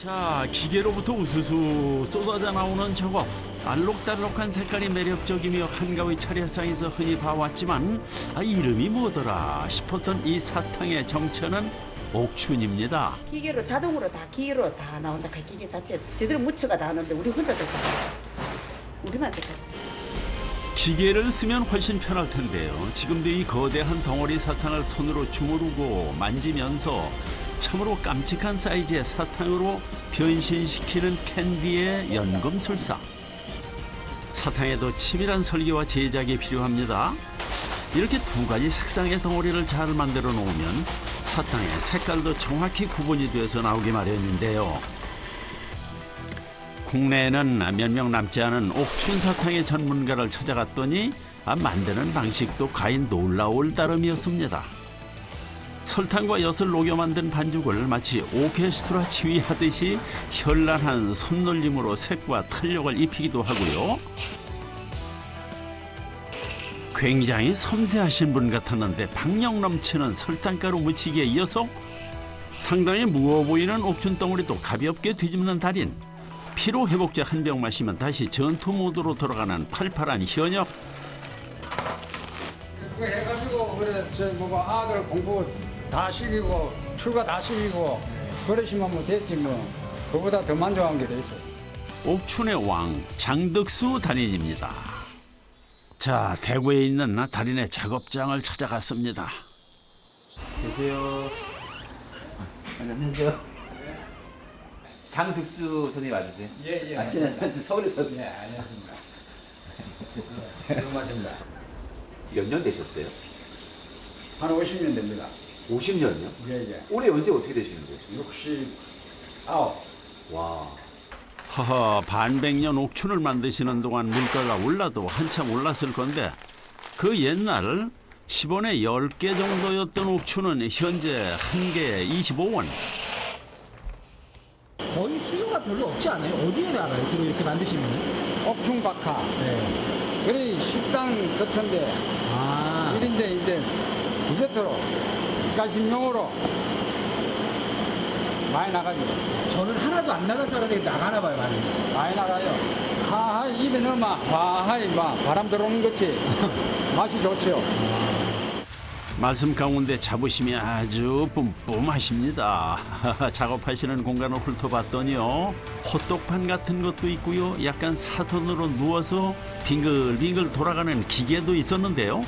자, 기계로부터 우수수 쏟아져 나오는 저것. 알록달록한 색깔이 매력적이며 한가위 차례상에서 흔히 봐왔지만 이름이 뭐더라 싶었던 이 사탕의 정체는 옥춘입니다. 기계로 자동으로 다 기계로 다 나온다. 기계 자체에서 제대로 묻혀가 다 하는데 우리 혼자서 다 우리만 색깔. 기계를 쓰면 훨씬 편할 텐데요. 지금도 이 거대한 덩어리 사탕을 손으로 주무르고 만지면서 참으로 깜찍한 사이즈의 사탕으로 변신시키는 캔디의 연금술사. 사탕에도 치밀한 설계와 제작이 필요합니다. 이렇게 두 가지 색상의 덩어리를 잘 만들어 놓으면 사탕의 색깔도 정확히 구분이 돼서 나오기 마련인데요. 국내에는 몇 명 남지 않은 옥춘 사탕의 전문가를 찾아갔더니 만드는 방식도 과연 놀라울 따름이었습니다. 설탕과 엿을 녹여 만든 반죽을 마치 오케스트라 지휘하듯이 현란한 손놀림으로 색과 탄력을 입히기도 하고요. 굉장히 섬세하신 분 같았는데 박력 넘치는 설탕가루 묻히기에 이어서 상당히 무거워 보이는 옥춘 덩어리도 가볍게 뒤집는 달인. 피로 회복제 한 병 마시면 다시 전투 모드로 돌아가는 팔팔한 현역. 그 해가지고 그래 저 뭐고 아들 공부 다 시키고 출가 다 시키고 그러시면 뭐 됐지 뭐 그보다 더 만족한 게 돼 있어. 옥춘의 왕 장덕수 달인입니다. 자, 대구에 있는 달인의 작업장을 찾아갔습니다. 계세요. 안녕하세요. 장득수 선생님 맞으세요? 예. 서울에서 왔어요. 예, 안녕하십니까. 수고하십니다. 몇 년 되셨어요? 한 50년 됩니다. 50년이요? 예. 올해 연세 어떻게 되시는 거예요? 69. 와. 허허, 반백년 옥춘을 만드시는 동안 물가가 올라도 한참 올랐을 건데 그 옛날 10원에 10개 정도였던 옥춘은 현재 한 개에 25원. 거의 수요가 별로 없지 않아요? 어디에 나가요? 주로 이렇게 만드시면? 옥충박하. 네. 그래 식당 같은데 아. 이런데 이제 디저트로 가심용으로 많이 나가죠. 저는 하나도 안 나갈 줄 알았는데 나가나 봐요, 많이. 많이 나가요. 하하이 입에 넣으면 하하이 막 바람 들어오는 것이 맛이 좋죠. 말씀 가운데 자부심이 아주 뿜뿜하십니다. 작업하시는 공간을 훑어봤더니요. 호떡판 같은 것도 있고요. 약간 사선으로 누워서 빙글빙글 돌아가는 기계도 있었는데요.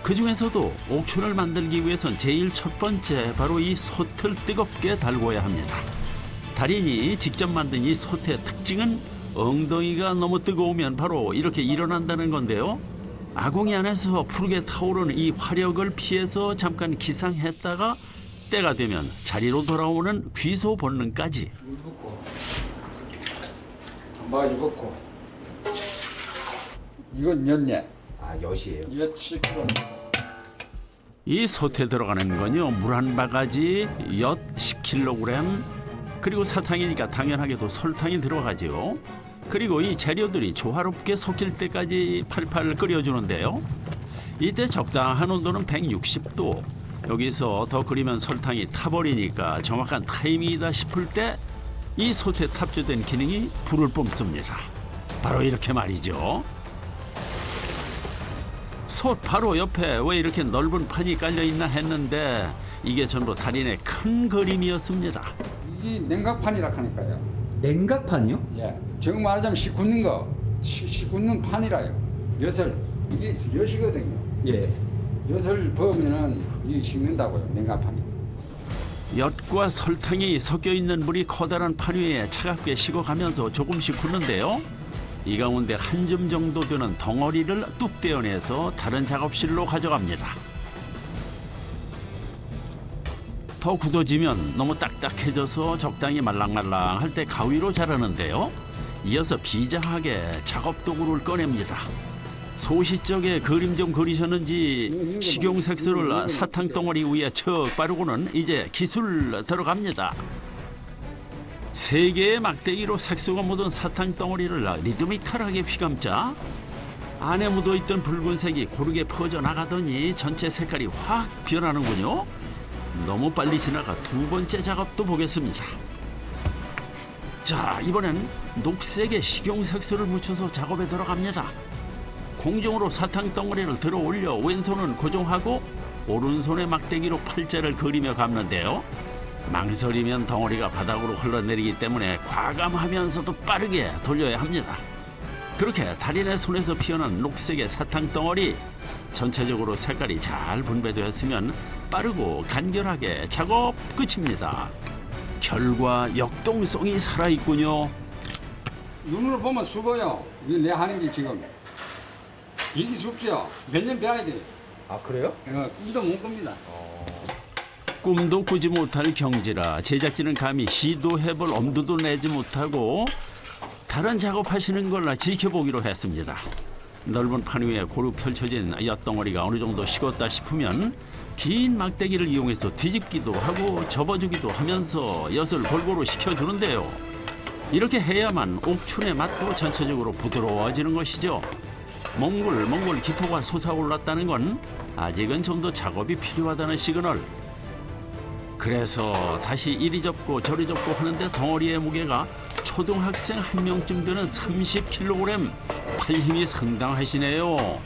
그중에서도 옥춘을 만들기 위해선 제일 첫 번째 바로 이 솥을 뜨겁게 달궈야 합니다. 달인이 직접 만든 이 솥의 특징은 엉덩이가 너무 뜨거우면 바로 이렇게 일어난다는 건데요. 아궁이 안에서 푸르게 타오르는 이 화력을 피해서 잠깐 기상했다가 때가 되면 자리로 돌아오는 귀소 본능까지. 물 붓고 바지 벗고 이건 엿네. 아, 엿이에요. 엿 10kg. 이 솥에 들어가는 건요, 물 한 바가지, 엿 10kg, 그리고 사탕이니까 당연하게도 설탕이 들어가죠. 그리고 이 재료들이 조화롭게 섞일 때까지 팔팔 끓여주는데요. 이때 적당한 온도는 160도. 여기서 더 끓이면 설탕이 타버리니까 정확한 타이밍이다 싶을 때 이 솥에 탑재된 기능이 불을 뿜습니다. 바로 이렇게 말이죠. 솥 바로 옆에 왜 이렇게 넓은 판이 깔려있나 했는데 이게 전부 달인의 큰 그림이었습니다. 이게 냉각판이라 하니까요. 냉각판이요? 예. 지금 말하자면 시 굽는 거, 시 굽는 판이라요. 엿을 이게 엿이거든요. 예. 엿을 버으면은 이게 식는다고요. 냉각판이. 엿과 설탕이 섞여 있는 물이 커다란 판 위에 차갑게 식어가면서 조금씩 굳는데요. 이 가운데 한 줌 정도 되는 덩어리를 뚝 떼어내서 다른 작업실로 가져갑니다. 더 굳어지면 너무 딱딱해져서 적당히 말랑말랑할 때 가위로 자르는데요. 이어서 비장하게 작업 도구를 꺼냅니다. 소시적에 그림 좀 그리셨는지 식용색소를 사탕 덩어리 위에 척 바르고는 이제 기술 들어갑니다. 세 개의 막대기로 색소가 묻은 사탕 덩어리를 리드미컬하게 휘감자 안에 묻어있던 붉은색이 고르게 퍼져나가더니 전체 색깔이 확 변하는군요. 너무 빨리 지나가 두 번째 작업도 보겠습니다. 자, 이번엔 녹색의 식용색소를 묻혀서 작업에 들어갑니다. 공중으로 사탕 덩어리를 들어 올려 왼손은 고정하고 오른손의 막대기로 팔자를 그리며 감는데요. 망설이면 덩어리가 바닥으로 흘러내리기 때문에 과감하면서도 빠르게 돌려야 합니다. 그렇게 달인의 손에서 피어난 녹색의 사탕 덩어리, 전체적으로 색깔이 잘 분배되었으면 빠르고 간결하게 작업 끝입니다. 결과 역동성이 살아있군요. 눈으로 보면 수고요. 이게 내 하는 게 지금. 이게 숙제요. 몇 년 배워야 돼. 아 그래요? 꿈도 못 꿉니다. 꿈도 꾸지 못할 경지라 제작진은 감히 시도해볼 엄두도 내지 못하고 다른 작업하시는 걸 지켜보기로 했습니다. 넓은 판 위에 고루 펼쳐진 엿덩어리가 어느 정도 식었다 싶으면 긴 막대기를 이용해서 뒤집기도 하고 접어주기도 하면서 엿을 골고루 식혀주는데요. 이렇게 해야만 옥춘의 맛도 전체적으로 부드러워지는 것이죠. 몽골 기포가 솟아올랐다는 건 아직은 좀 더 작업이 필요하다는 시그널. 그래서 다시 이리 접고 저리 접고 하는데 덩어리의 무게가 초등학생 한 명쯤 되는 30kg. 팔 힘이 상당하시네요.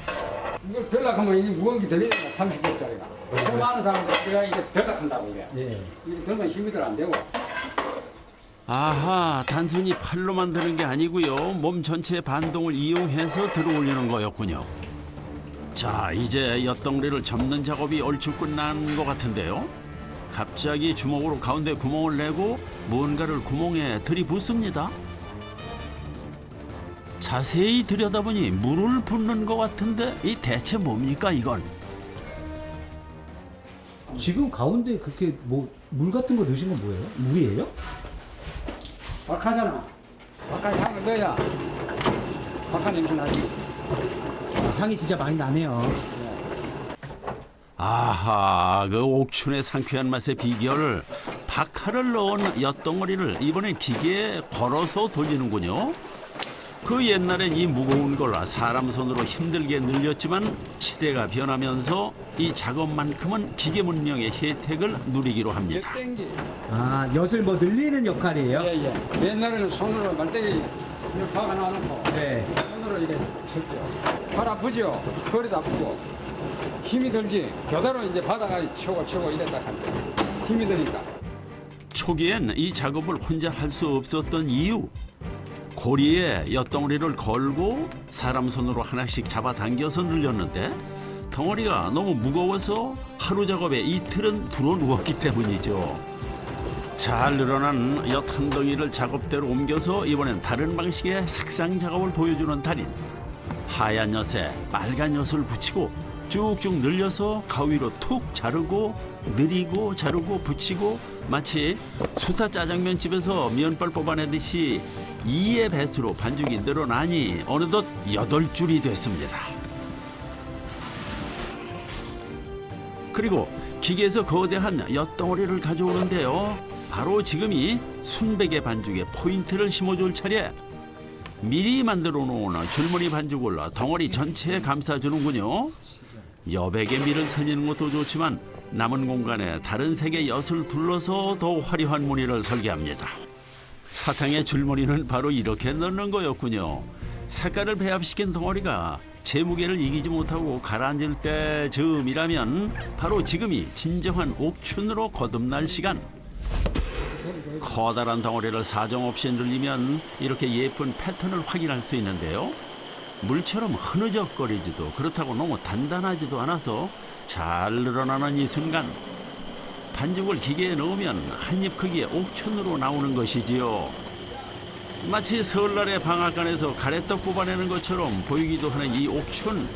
이걸 들락하면 이 무거운 게 들리는 거야. 30kg짜리가. 더 많은 사람들이 이게 들락한다고 이게. 이게 들면 힘이 들 안 되고. 아하, 단순히 팔로만 드는 게 아니고요. 몸 전체의 반동을 이용해서 들어올리는 거였군요. 자, 이제 엿덩어리를 접는 작업이 얼추 끝난 것 같은데요. 갑자기 주먹으로 가운데 구멍을 내고 무언가를 구멍에 들이붓습니다. 자세히 들여다보니 물을 붓는 것 같은데 이 대체 뭡니까 이건? 지금 가운데 그렇게 뭐 물 같은 거 넣으신 건 뭐예요? 물이에요? 박하잖아. 박하 향을 넣어야 박하 냄새 나지. 아, 향이 진짜 많이 나네요. 아하, 그 옥춘의 상쾌한 맛의 비결, 박하를 넣은 엿덩어리를 이번엔 기계에 걸어서 돌리는군요. 그 옛날엔 이 무거운 걸 사람 손으로 힘들게 늘렸지만 시대가 변하면서 이 작업만큼은 기계 문명의 혜택을 누리기로 합니다. 땡기. 아, 엿을 뭐 늘리는 역할이에요? 예. 옛날에는 손으로 말대기 이렇게 박아 놔놓고 네. 손으로 이렇게 쳤죠. 팔 아프죠? 허리도 아프고 힘이 들지. 겨다로 이제 바다가 치고 이랬다 합니다. 힘이 드니까. 초기엔 이 작업을 혼자 할 수 없었던 이유. 고리에 엿덩어리를 걸고 사람 손으로 하나씩 잡아당겨서 늘렸는데 덩어리가 너무 무거워서 하루 작업에 이틀은 불어누웠기 때문이죠. 잘 늘어난 엿 한 덩이를 작업대로 옮겨서 이번엔 다른 방식의 색상 작업을 보여주는 달인. 하얀 엿에 빨간 엿을 붙이고 쭉쭉 늘려서 가위로 툭 자르고 느리고 자르고 붙이고 마치 수타 짜장면 집에서 면발 뽑아내듯이 2의 배수로 반죽이 늘어나니 어느덧 8줄이 됐습니다. 그리고 기계에서 거대한 엿덩어리를 가져오는데요. 바로 지금이 순백의 반죽에 포인트를 심어줄 차례. 미리 만들어 놓은 줄무늬 반죽을 덩어리 전체에 감싸주는군요. 여백의 미를 살리는 것도 좋지만 남은 공간에 다른 색의 엿을 둘러서 더 화려한 무늬를 설계합니다. 사탕의 줄무늬는 바로 이렇게 넣는 거였군요. 색깔을 배합시킨 덩어리가 제 무게를 이기지 못하고 가라앉을 때 즈음이라면 바로 지금이 진정한 옥춘으로 거듭날 시간. 커다란 덩어리를 사정없이 늘리면 이렇게 예쁜 패턴을 확인할 수 있는데요. 물처럼 흐느적거리지도 그렇다고 너무 단단하지도 않아서 잘 늘어나는 이 순간 반죽을 기계에 넣으면 한입 크기의 옥춘으로 나오는 것이지요. 마치 설날의 방앗간에서 가래떡 뽑아내는 것처럼 보이기도 하는 이 옥춘.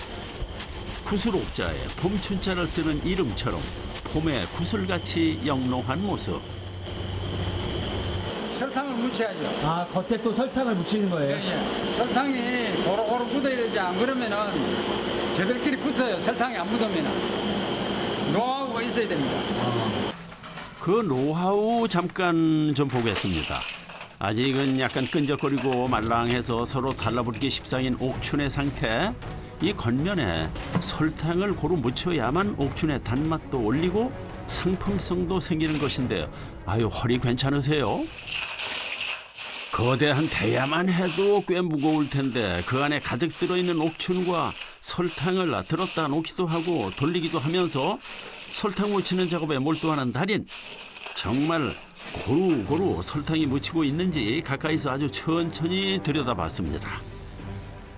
구슬옥자에 봄춘자를 쓰는 이름처럼 봄의 구슬같이 영롱한 모습. 설탕을 묻혀야죠. 아, 겉에 또 설탕을 묻히는 거예요? 예. 설탕이 고루고루 묻어야 되지. 안 그러면은 저들끼리 붙어요. 설탕이 안 묻으면은. 노하우가 있어야 됩니다. 그 노하우 잠깐 좀 보겠습니다. 아직은 약간 끈적거리고 말랑해서 서로 달라붙기 십상인 옥춘의 상태. 이 겉면에 설탕을 고루 묻혀야만 옥춘의 단맛도 올리고 상품성도 생기는 것인데요. 아유, 허리 괜찮으세요? 거대한 대야만 해도 꽤 무거울 텐데 그 안에 가득 들어있는 옥춘과 설탕을 들었다 놓기도 하고 돌리기도 하면서 설탕 묻히는 작업에 몰두하는 달인. 정말 고루고루 설탕이 묻히고 있는지 가까이서 아주 천천히 들여다봤습니다.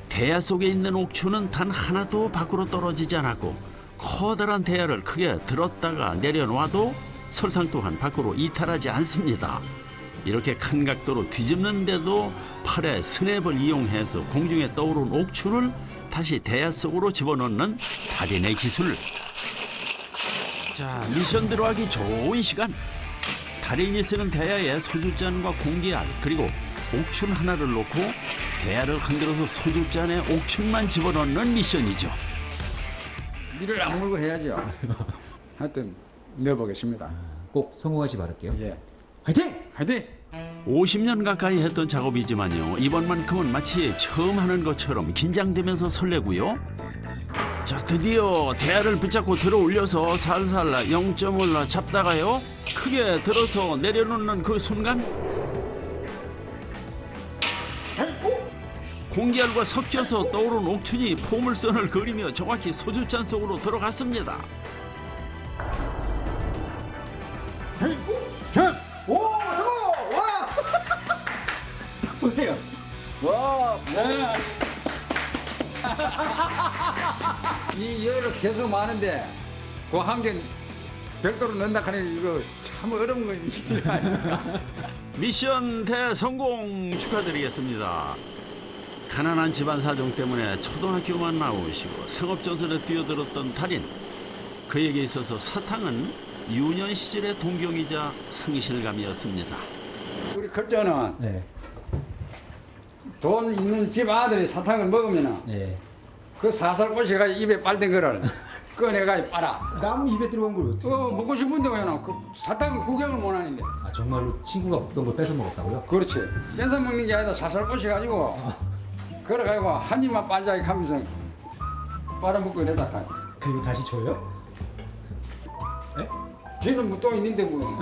대야 속에 있는 옥춘은 단 하나도 밖으로 떨어지지 않았고 커다란 대야를 크게 들었다가 내려놔도 설탕 또한 밖으로 이탈하지 않습니다. 이렇게 큰 각도로 뒤집는데도 팔의 스냅을 이용해서 공중에 떠오른 옥춘을 다시 대야 속으로 집어넣는 달인의 기술. 자, 미션 들어가기 좋은 시간. 달인이 쓰는 대야에 소주잔과 공기알 그리고 옥춘 하나를 놓고 대야를 흔들어서 소주잔에 옥춘만 집어넣는 미션이죠. 이를 안 물고 해야죠. 하여튼 넣어보겠습니다. 꼭 성공하시 바랄게요. 예. 화이팅! 화이팅! 50년 가까이 했던 작업이지만요. 이번만큼은 마치 처음 하는 것처럼 긴장되면서 설레고요. 자, 드디어 대야를 붙잡고 들어 올려서 살살 0점을 잡다가요. 크게 들어서 내려놓는 그 순간 공기알과 섞여서 떠오른 옥춘이 포물선을 그리며 정확히 소주잔 속으로 들어갔습니다. 보세요. 이 열을 계속 많은데 그 한 개 별도로 넣는다 하니 이거 참 어려운 거 이게 아닙니까? 미션 대성공 축하드리겠습니다. 가난한 집안 사정 때문에 초등학교만 나오시고 상업전선에 뛰어들었던 달인. 그에게 있어서 사탕은 유년 시절의 동경이자 상실감이었습니다. 우리 클저는 네. 돈 있는 집 아들이 사탕을 먹으면은 네. 그 사살 꼬시가 입에 빨던 거를 꺼내가 빨아. 나무 입에 들어간 걸 어떻게? 먹고 싶은데 왜나 그 사탕 구경을 못 하는데. 아 정말로 친구가 먹던 걸 뺏어 먹었다고요? 그렇지. 뺏어 먹는 게 아니라 사살 꼬시가지고 그래가지고 한 입만 빨자기 하면서 빨아먹고 이러다 가. 그리고 다시 줘요? 네? 쥐는 뭐 또 있는데 뭐.